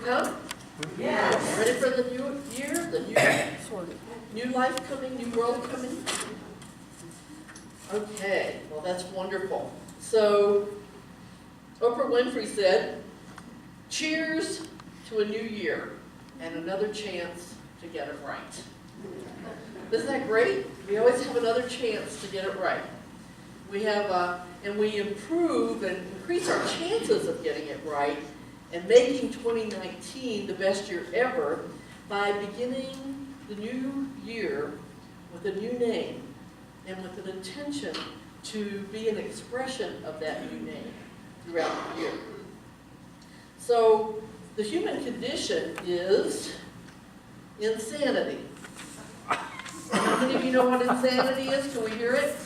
come? Yes. Ready for the new year, the new life coming, new world coming? Okay, well that's wonderful. So, Oprah Winfrey said, cheers to a new year and another chance to get it right. Isn't that great? We always have another chance to get it right. We have, and we improve and increase our chances of getting it right and making 2019 the best year ever by beginning the new year with a new name and with an intention to be an expression of that new name throughout the year. So the human condition is insanity. How many of you know what insanity is? Can we hear it?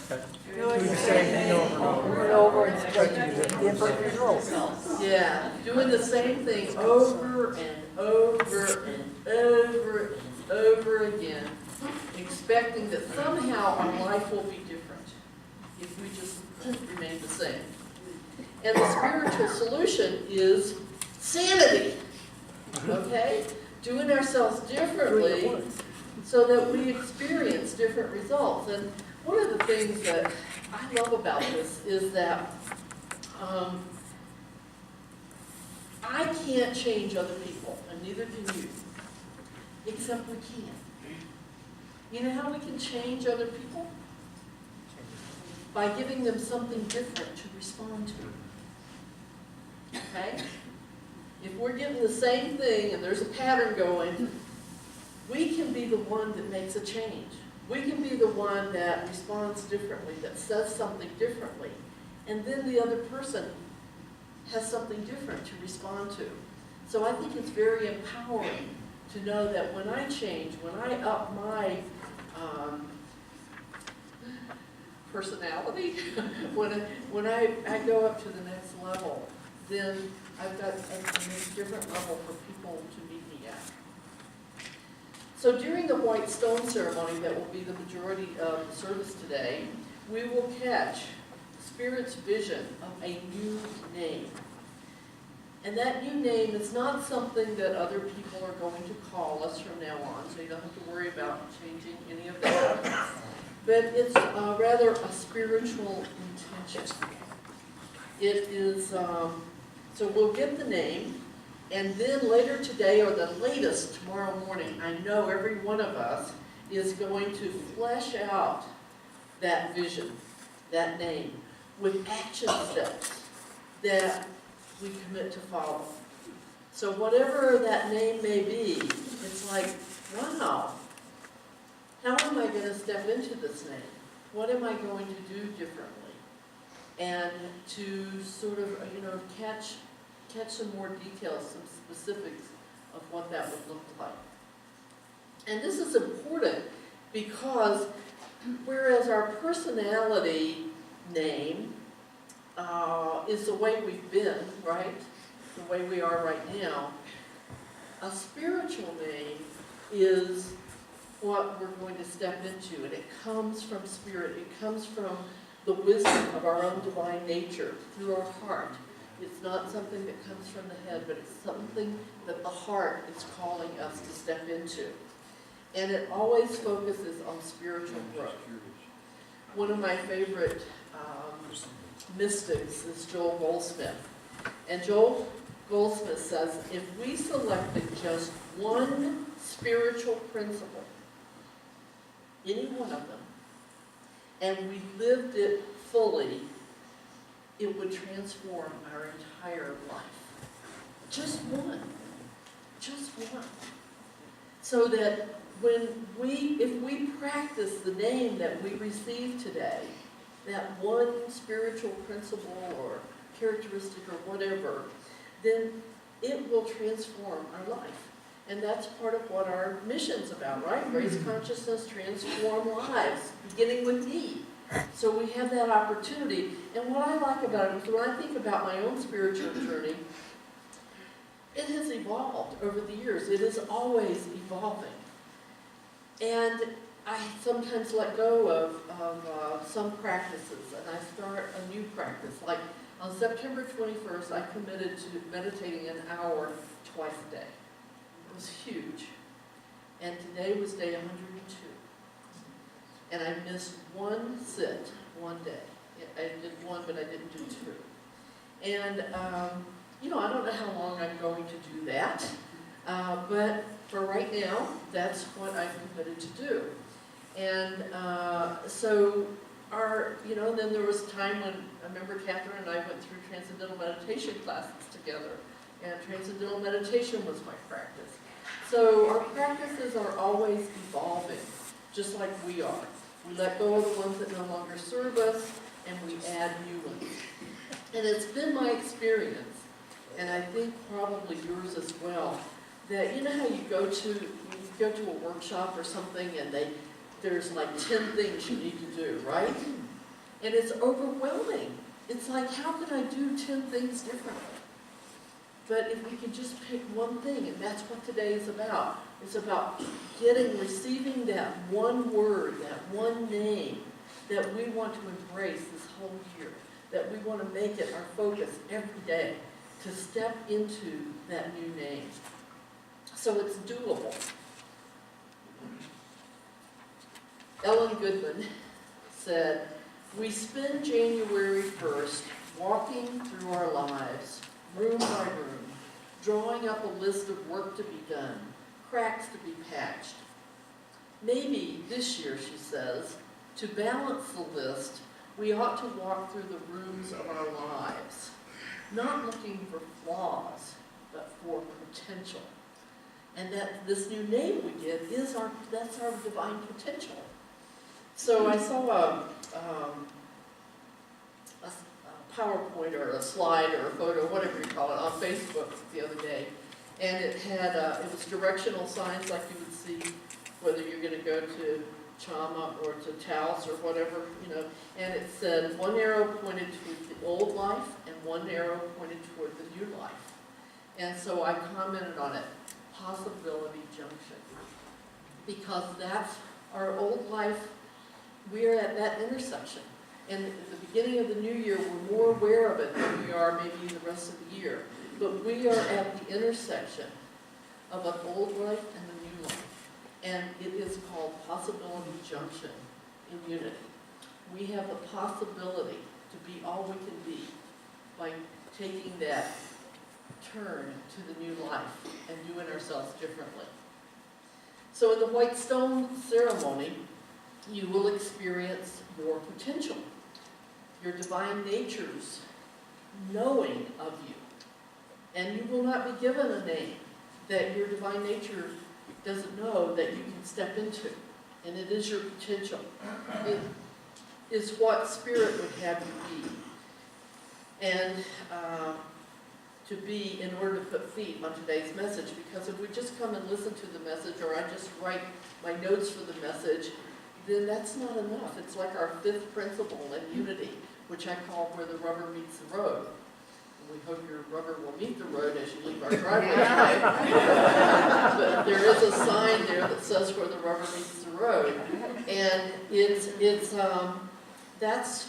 Doing the same thing over and over and expecting different results. Yeah, doing the same thing over and over and over and over again, expecting that somehow our life will be different if we just remain the same. And the spiritual solution is sanity, okay? Doing ourselves differently so that we experience different results. And one of the things that I love about this is that I can't change other people, and neither can you, except we can. You know how we can change other people? By giving them something different to respond to. Okay? If we're getting the same thing and there's a pattern going, we can be the one that makes a change. We can be the one that responds differently, that says something differently, and then the other person has something different to respond to. So I think it's very empowering to know that when I change, when I up my personality, when I go up to the next level, then I've got a different level for people to meet me at. So during the white stone ceremony that will be the majority of the service today, we will catch Spirit's vision of a new name. And that new name is not something that other people are going to call us from now on, so you don't have to worry about changing any of that. But it's rather a spiritual intention. It is, so we'll get the name, and then later today, or the latest tomorrow morning, I know every one of us is going to flesh out that vision, that name, with action steps that we commit to follow. So whatever that name may be, it's like, wow, how am I going to step into this name? What am I going to do differently? And to sort of, catch some more details, some specifics of what that would look like. And this is important because whereas our personality name is the way we've been, right? The way we are right now, a spiritual name is what we're going to step into, and it comes from Spirit. It comes from the wisdom of our own divine nature through our heart. It's not something that comes from the head, but it's something that the heart is calling us to step into. And it always focuses on spiritual growth. One of my favorite mystics is Joel Goldsmith. And Joel Goldsmith says, if we selected just one spiritual principle, any one of them, and we lived it fully, it would transform our entire life. Just one. Just one. So that if we practice the name that we receive today, that one spiritual principle or characteristic or whatever, then it will transform our life. And that's part of what our mission's about, right? Raise consciousness, transform lives, beginning with me. So we have that opportunity. And what I like about it is when I think about my own spiritual journey, it has evolved over the years. It is always evolving. And I sometimes let go of some practices, and I start a new practice. Like On September 21st, I committed to meditating an hour twice a day. It was huge. And today was day 102. And I missed one sit one day. I did one, but I didn't do two. And, you know, I don't know how long I'm going to do that. But for right now, that's what I've committed to do. And so you know, then there was a time when I remember Catherine and I went through transcendental meditation classes together. And transcendental meditation was my practice. So our practices are always evolving, just like we are. We let go of the ones that no longer serve us, and we add new ones. And it's been my experience, and I think probably yours as well, that you know how you go to a workshop or something and there's like 10 things you need to do, right? And it's overwhelming. It's like, how can I do 10 things differently? But if we can just pick one thing, and that's what today is about. It's about receiving that one word, that one name that we want to embrace this whole year, that we want to make it our focus every day to step into that new name. So it's doable. Ellen Goodman said, "We spend January 1st walking through our lives, room by room, drawing up a list of work to be done, cracks to be patched. Maybe this year," she says, "to balance the list, we ought to walk through the rooms of our lives, not looking for flaws, but for potential." And that this new name we get that's our divine potential. So I saw a PowerPoint or a slide or a photo, whatever you call it, on Facebook the other day, and it had it was directional signs like you would see whether you're going to go to Chama or to Taos or whatever, you know, and it said one arrow pointed toward the old life and one arrow pointed toward the new life. And so I commented on it, possibility junction, because that's our old life. We're at that intersection. And at the beginning of the new year, we're more aware of it than we are maybe the rest of the year. But we are at the intersection of an old life and a new life. And it is called possibility junction in unity. We have the possibility to be all we can be by taking that turn to the new life and doing ourselves differently. So in the White Stone ceremony, you will experience your potential, your divine nature's knowing of you. And you will not be given a name that your divine nature doesn't know that you can step into. And it is your potential. It is what Spirit would have you be. And to be in order to put feet on today's message, because if we just come and listen to the message, or I just write my notes for the message, then that's not enough. It's like our fifth principle in unity, which I call where the rubber meets the road. And we hope your rubber will meet the road as you leave our driveway today. But there is a sign there that says where the rubber meets the road. And that's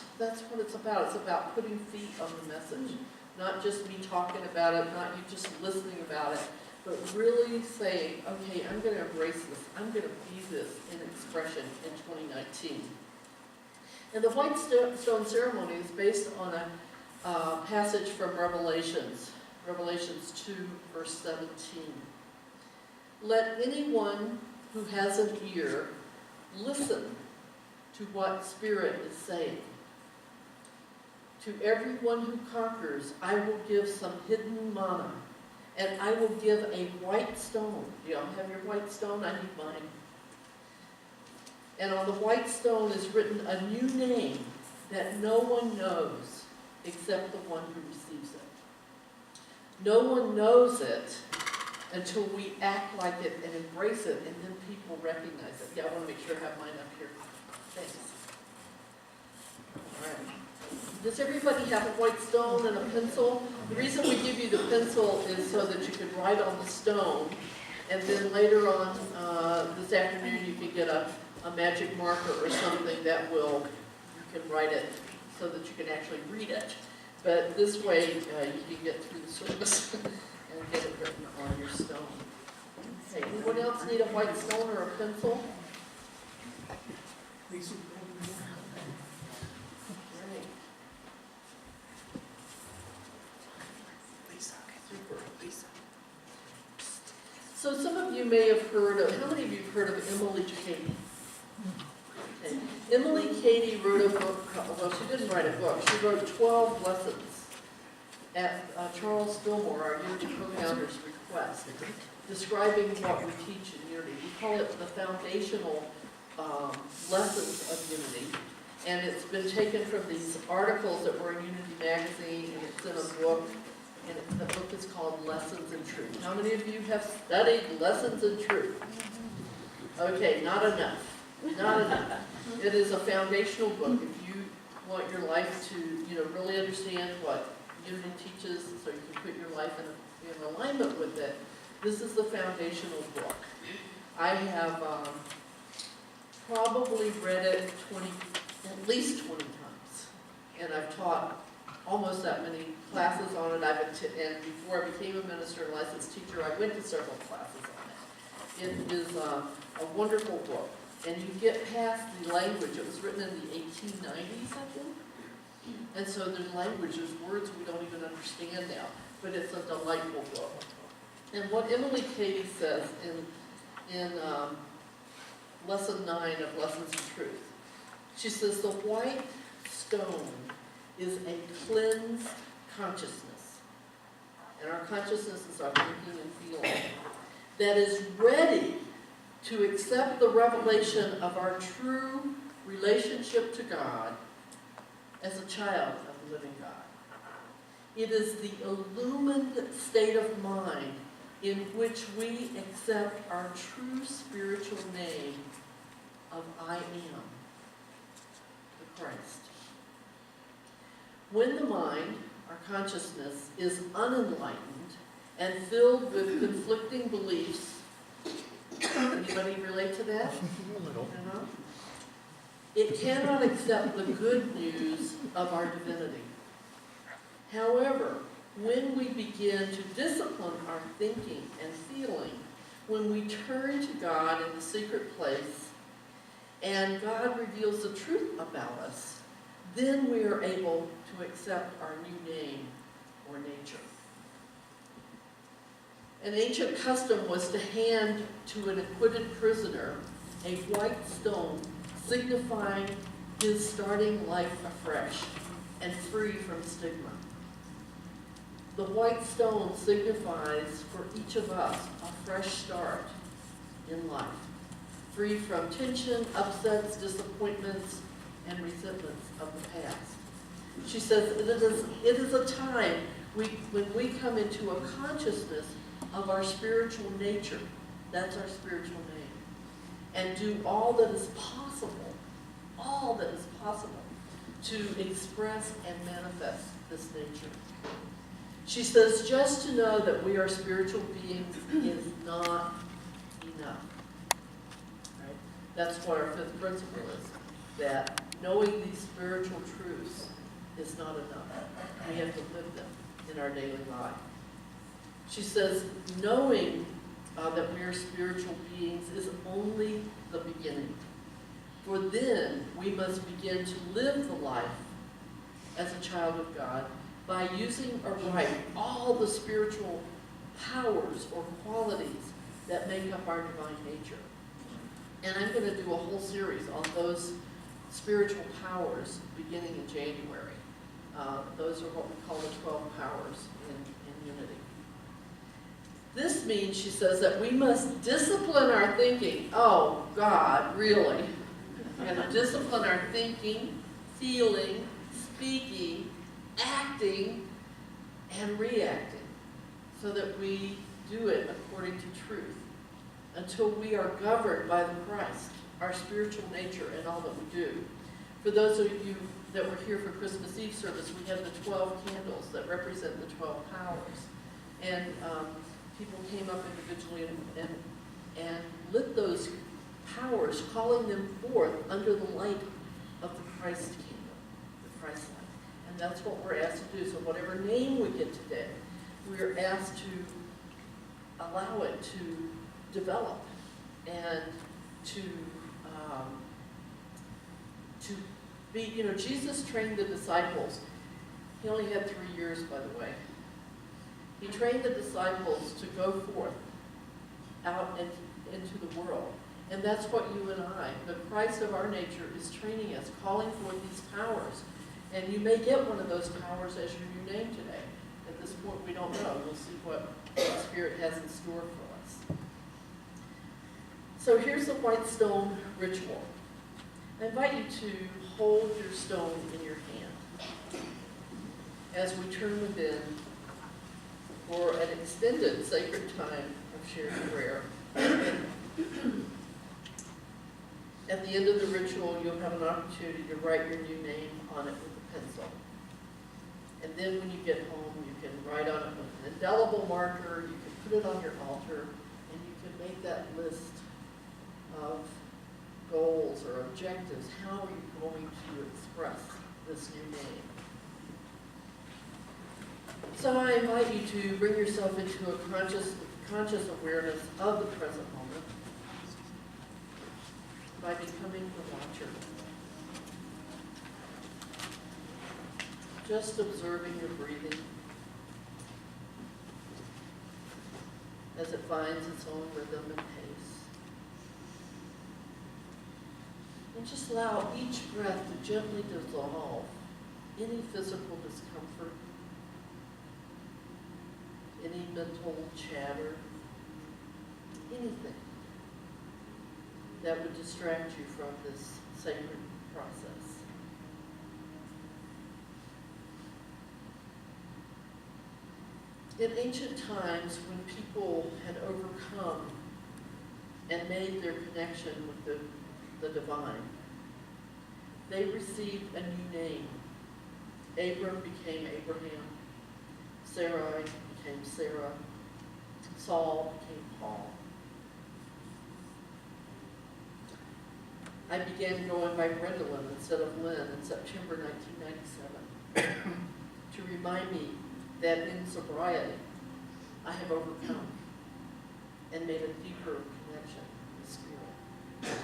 what it's about. It's about putting feet on the message. Not just me talking about it, not you just listening about it, but really saying, okay, I'm going to embrace this. I'm going to be this in expression in 2019. And the White Stone ceremony is based on a passage from Revelations 2, verse 17. "Let anyone who has an ear listen to what Spirit is saying. To everyone who conquers, I will give some hidden manna, and I will give a white stone." Do y'all have your white stone? I need mine. "And on the white stone is written a new name that no one knows except the one who receives it." No one knows it until we act like it and embrace it, and then people recognize it. Yeah, I want to make sure I have mine up here. Thanks. All right. Does everybody have a white stone and a pencil? The reason we give you the pencil is so that you can write on the stone, and then later on this afternoon you can get a magic marker or something that you can write it so that you can actually read it. But this way, you can get through the service and get it written on your stone. Okay, anyone else need a white stone or a pencil? Great. Super. So some of you may have heard of, how many of you have heard of Emily Cady? Okay. Emily Cady wrote a book, well, she didn't write a book, she wrote 12 lessons at Charles Fillmore, our Unity co-founder's request, describing what we teach in Unity. We call it the foundational lessons of Unity, and it's been taken from these articles that were in Unity magazine, and it's in a book, and the book is called Lessons in Truth. How many of you have studied Lessons in Truth? Okay, not enough. Not enough. It is a foundational book. If you want your life to, really understand what Unity teaches, so you can put your life in alignment with it, this is the foundational book. I have probably read it at least 20 times, and I've taught almost that many classes on it. And before I became a minister and licensed teacher, I went to several classes on it. It is a wonderful book. And you get past the language. It was written in the 1890s, I think. And so there's language, there's words we don't even understand now. But it's a delightful book. And what Emily Cady says in Lesson 9 of Lessons in Truth, she says, the white stone is a cleansed consciousness. And our consciousness is our thinking and feeling. That is ready to accept the revelation of our true relationship to God as a child of the living God. It is the illumined state of mind in which we accept our true spiritual name of I am, the Christ. When the mind, our consciousness, is unenlightened and filled with conflicting beliefs, anybody relate to that? It cannot accept the good news of our divinity. However, when we begin to discipline our thinking and feeling, when we turn to God in the secret place, and God reveals the truth about us, then we are able to accept our new name or nature. An ancient custom was to hand to an acquitted prisoner a white stone signifying his starting life afresh and free from stigma. The white stone signifies for each of us a fresh start in life, free from tension, upsets, disappointments, and resentments of the past. She says it is a time when we come into a consciousness of our spiritual nature, that's our spiritual name, and do all that is possible to express and manifest this nature. She says just to know that we are spiritual beings is not enough. Right? That's what our fifth principle is, that knowing these spiritual truths is not enough. We have to live them in our daily life. She says knowing that we are spiritual beings is only the beginning. For then we must begin to live the life as a child of God by using aright all the spiritual powers or qualities that make up our divine nature. And I'm going to do a whole series on those spiritual powers beginning in January. Those are what we call the 12 powers in Unity. This means, she says, that we must discipline our thinking. Oh, God, really? We're going to discipline our thinking, feeling, speaking, acting, and reacting so that we do it according to truth until we are governed by the Christ, our spiritual nature, and all that we do. For those of you that were here for Christmas Eve service, we had the 12 candles that represent the 12 powers. And people came up individually and lit those powers, calling them forth under the light of the Christ kingdom, the Christ light. And that's what we're asked to do. So whatever name we get today, we're asked to allow it to develop and to be, Jesus trained the disciples. He only had 3 years, by the way. He trained the disciples to go forth out and into the world. And that's what you and I, the Christ of our nature, is training us, calling forth these powers. And you may get one of those powers as your new name today. At this point, we don't know. We'll see what the Spirit has in store for us. So here's the white stone ritual. I invite you to hold your stone in your hand as we turn within for an extended sacred time of shared prayer. At the end of the ritual, you'll have an opportunity to write your new name on it with a pencil. And then when you get home, you can write on it with an indelible marker, you can put it on your altar, and you can make that list of goals or objectives. How are you going to express this new name? So I invite you to bring yourself into a conscious awareness of the present moment by becoming the watcher. Just observing your breathing as it finds its own rhythm and pace. And just allow each breath to gently dissolve any physical discomfort, any mental chatter, anything that would distract you from this sacred process. In ancient times, when people had overcome and made their connection with the divine, they received a new name. Abram became Abraham. Sarai became Sarah. Saul became Paul. I began going by Gwendolyn instead of Lynn in September 1997 to remind me that in sobriety I have overcome and made a deeper connection with Spirit.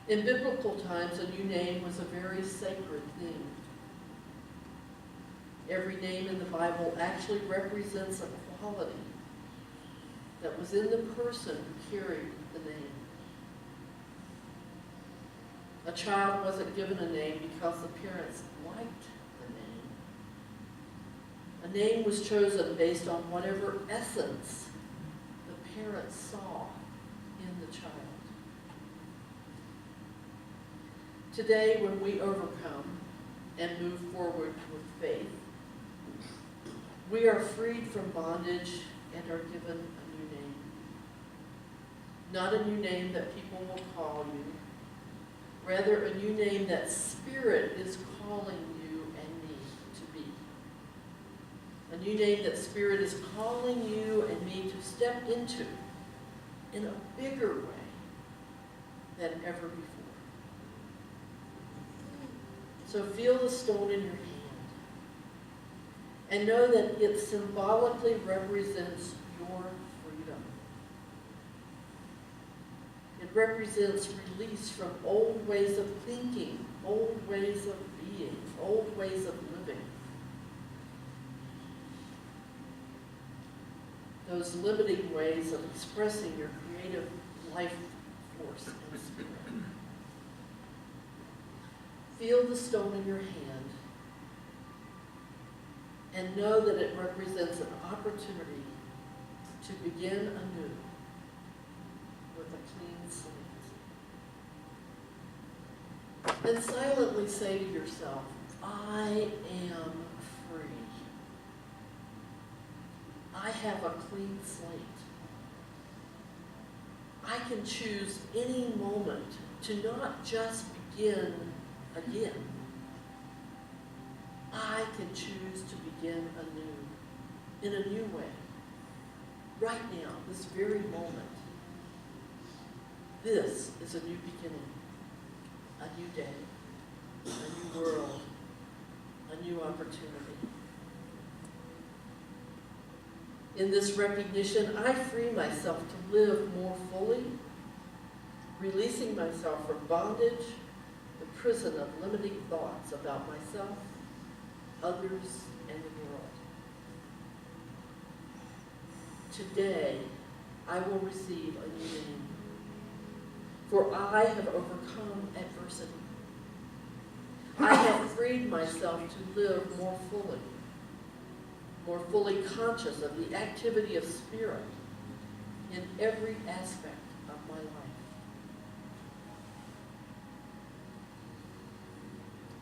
In biblical times, a new name was a very sacred thing. Every name in the Bible actually represents a quality that was in the person who carried the name. A child wasn't given a name because the parents liked the name. A name was chosen based on whatever essence the parents saw in the child. Today, when we overcome and move forward with faith, we are freed from bondage and are given a new name. Not a new name that people will call you, rather a new name that Spirit is calling you and me to be. A new name that Spirit is calling you and me to step into in a bigger way than ever before. So feel the stone in your hand and know that it symbolically represents your freedom. It represents release from old ways of thinking, old ways of being, old ways of living. Those limiting ways of expressing your creative life force and spirit. Feel the stone in your hand and know that it represents an opportunity to begin anew with a clean slate. And silently say to yourself, I am free. I have a clean slate. I can choose any moment to not just begin again. I can choose to begin anew, in a new way, right now, this very moment. This is a new beginning, a new day. a new world, a new opportunity. In this recognition, I free myself to live more fully, releasing myself from bondage, the prison of limiting thoughts about myself, others, and the world. Today, I will receive a new name, for I have overcome adversity. I have freed myself to live more fully conscious of the activity of spirit in every aspect of my life.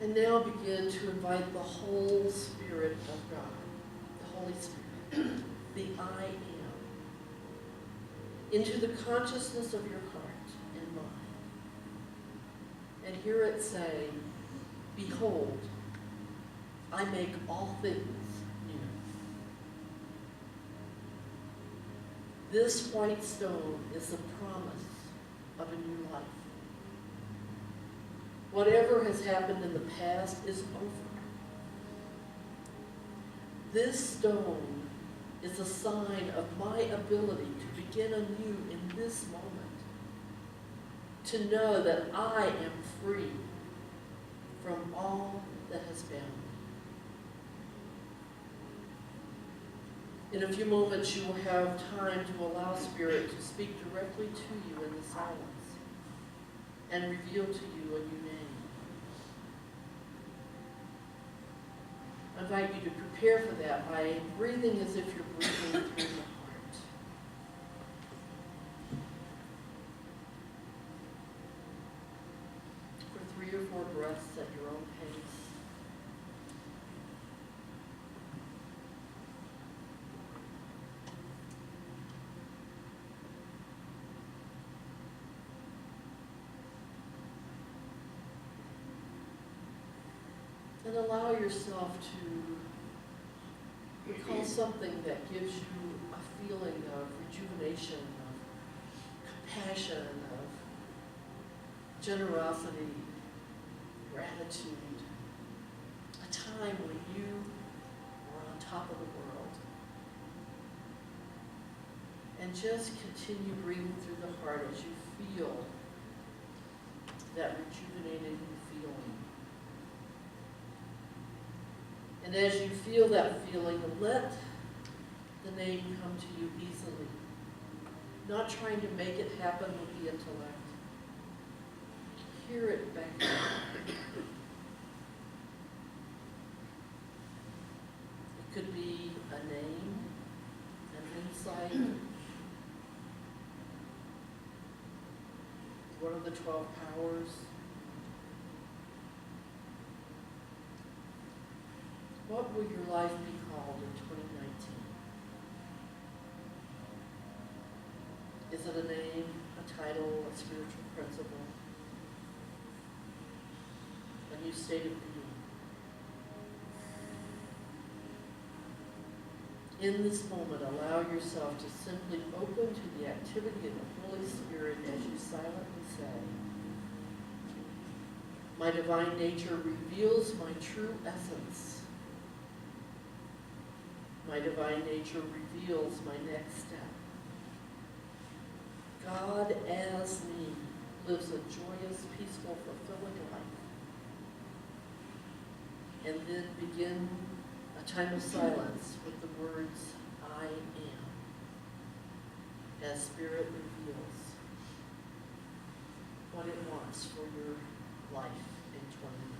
And now begin to invite the whole Spirit of God, the Holy Spirit, the I Am, into the consciousness of your heart and mind. And hear it say, "Behold, I make all things new." This white stone is the promise of a new life. Whatever has happened in the past is over. This stone is a sign of my ability to begin anew in this moment, to know that I am free from all that has bound me. In a few moments, you will have time to allow Spirit to speak directly to you in the silence and reveal to you a new name. I invite you to prepare for that by breathing as if you're breathing through the heart. For 3 or 4 breaths at your own pace. And allow yourself to recall something that gives you a feeling of rejuvenation, of compassion, of generosity, gratitude. A time when you were on top of the world. And just continue breathing through the heart as you feel that rejuvenated feeling. And as you feel that feeling, let the name come to you easily. Not trying to make it happen with the intellect. Hear it back to you. It could be a name, an insight. What are the 12 powers? What will your life be called in 2019? Is it a name, a title, a spiritual principle, a new state of being? In this moment, allow yourself to simply open to the activity of the Holy Spirit as you silently say, "My divine nature reveals my true essence. My divine nature reveals my next step. God as me lives a joyous, peaceful, fulfilling life." And then begin a time of silence with the words, "I am," as Spirit reveals what it wants for your life in 2019.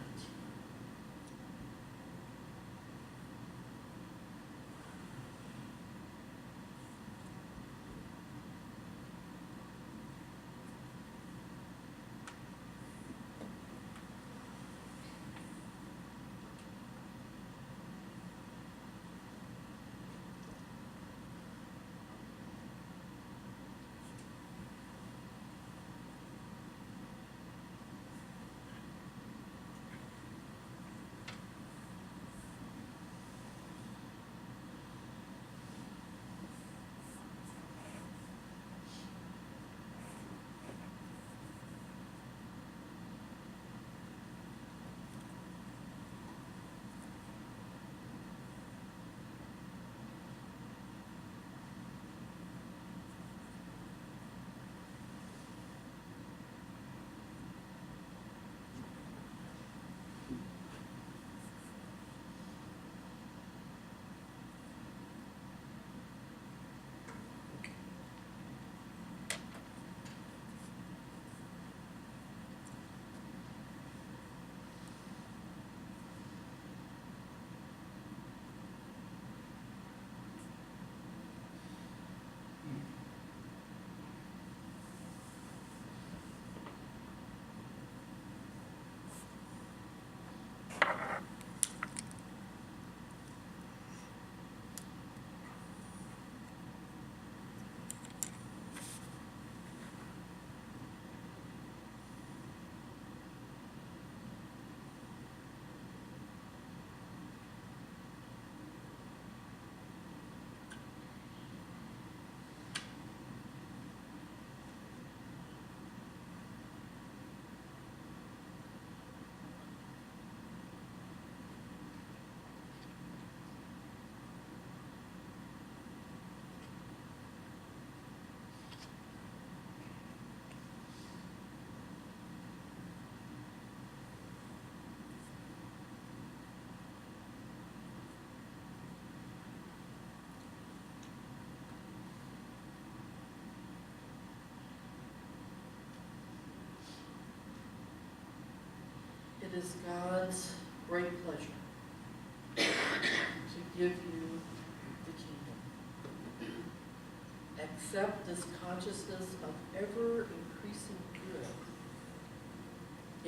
It is God's great pleasure to give you the kingdom. Accept this consciousness of ever-increasing good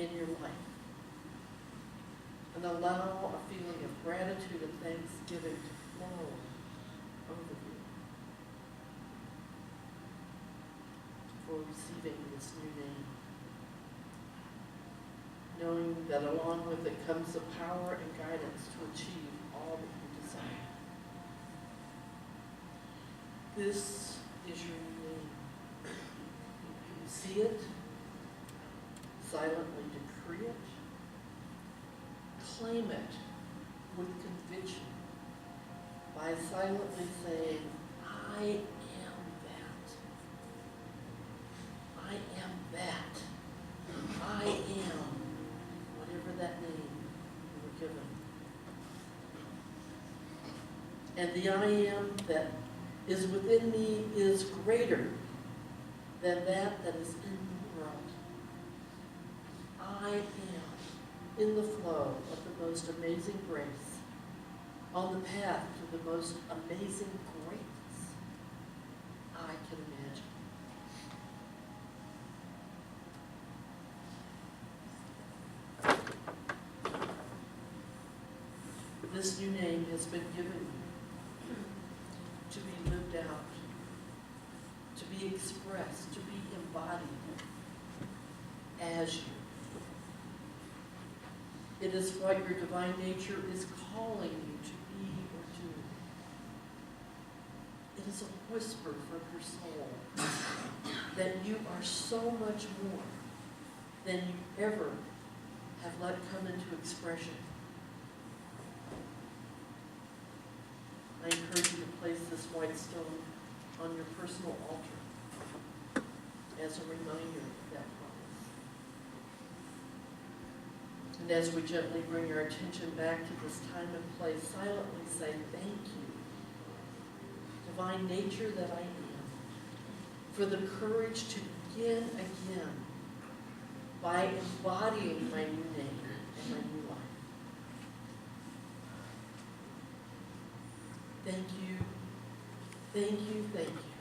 in your life, and allow a feeling of gratitude and thanksgiving to flow over you for receiving this new name, knowing that along with it comes the power and guidance to achieve all that you desire. This is your new name. You see it, silently decree it, claim it with conviction by silently saying, I am that. I am that. I am whatever that name you were given. And the I am that is within me is greater than that is in the world. I am in the flow of the most amazing grace, on the path to the most amazing greatness I can imagine. This new name has been given you to be lived out, to be expressed, to be embodied as you. It is what your divine nature is calling you to be or do. It is a whisper from your soul that you are so much more than you ever have let come into expression. I encourage you to place this white stone on your personal altar as a reminder of that promise. And as we gently bring our attention back to this time and place, silently say, thank you, divine nature that I am, for the courage to begin again by embodying my new name and my new life. Thank you, thank you, thank you,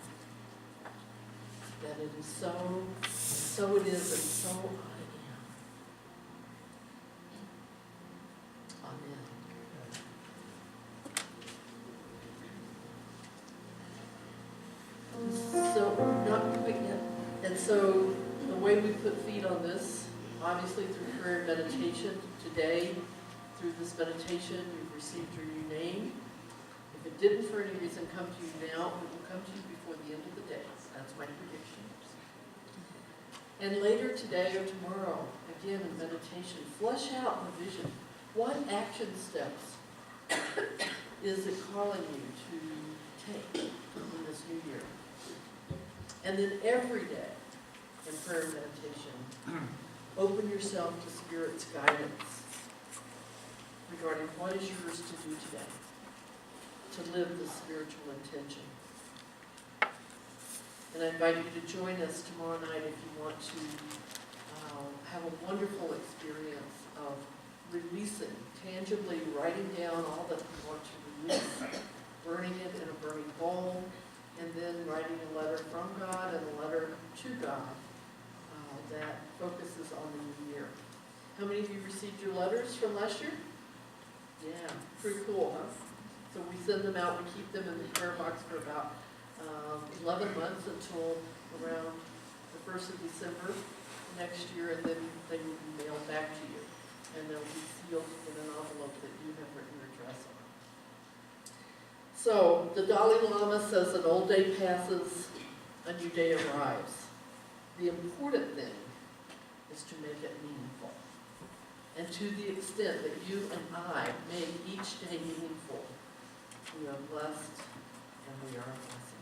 that it is so, so it is, and so I am. Amen. So, not quite yet. And so, the way we put feet on this, obviously through prayer and meditation, today, through this meditation, you've received your new name. If it didn't for any reason come to you now, it will come to you before the end of the day. That's my prediction. And later today or tomorrow, again in meditation, flesh out the vision. What action steps is it calling you to take in this new year? And then every day in prayer and meditation, open yourself to Spirit's guidance regarding what is yours to do today, to live the spiritual intention. And I invite you to join us tomorrow night if you want to have a wonderful experience of releasing, tangibly writing down all that you want to release, burning it in a burning bowl, and then writing a letter from God and a letter to God that focuses on the new year. How many of you received your letters from last year? Yeah, pretty cool, huh? So we send them out, we keep them in the prayer box for about 11 months until around the 1st of December next year, and then they will be mailed back to you. And they'll be sealed in an envelope that you have written your address on. So, the Dalai Lama says an old day passes, a new day arrives. The important thing is to make it meaningful. And to the extent that you and I make each day meaningful, we are blessed and we are blessed.